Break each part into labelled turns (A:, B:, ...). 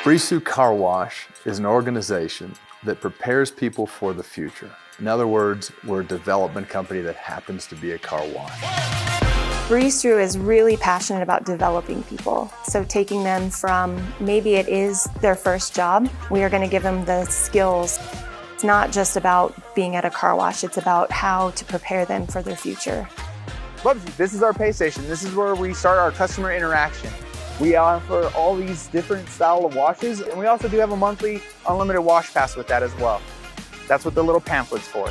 A: Brisu Car Wash is an organization that prepares people for the future. In other words, we're a development company that happens to be a car wash.
B: Brisu is really passionate about developing people. So taking them from maybe it is their first job, we are going to give them the skills. It's not just about being at a car wash, it's about how to prepare them for their future.
C: Bubsy, this is our pay station. This is where we start our customer interaction. We offer all these different style of washes, and we also do have a monthly unlimited wash pass with that as well. That's what the little pamphlet's for.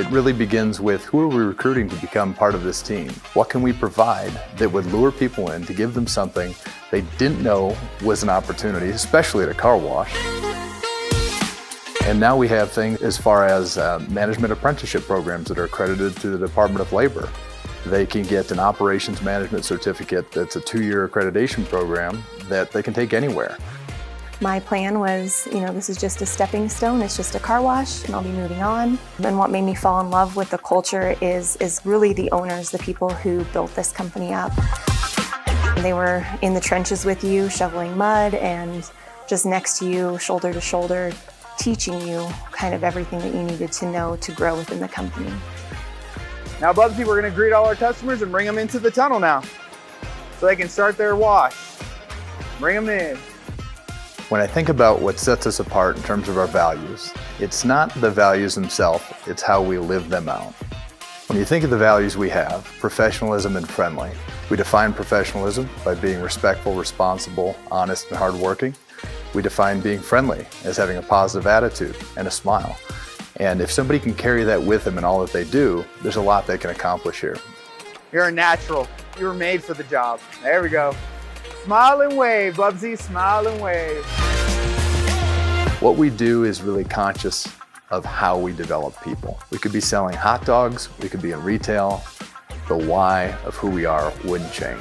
A: It really begins with who are we recruiting to become part of this team? What can we provide that would lure people in to give them something they didn't know was an opportunity, especially at a car wash. And now we have things as far as management apprenticeship programs that are accredited to the Department of Labor. They can get an operations management certificate that's a 2-year accreditation program that they can take anywhere.
B: My plan was, this is just a stepping stone, it's just a car wash, and I'll be moving on. And what made me fall in love with the culture is really the owners, the people who built this company up. They were in the trenches with you, shoveling mud, and just next to you, shoulder to shoulder, teaching you kind of everything that you needed to know to grow within the company.
C: Now, Bubsy, we're going to greet all our customers and bring them into the tunnel now so they can start their wash. Bring them in.
A: When I think about what sets us apart in terms of our values, it's not the values themselves, it's how we live them out. When you think of the values we have, professionalism and friendly, we define professionalism by being respectful, responsible, honest, and hardworking. We define being friendly as having a positive attitude and a smile. And if somebody can carry that with them in all that they do, there's a lot they can accomplish here.
C: You're a natural. You were made for the job. There we go. Smile and wave, Bubsy, smile and wave.
A: What we do is really conscious of how we develop people. We could be selling hot dogs, we could be in retail. The why of who we are wouldn't change.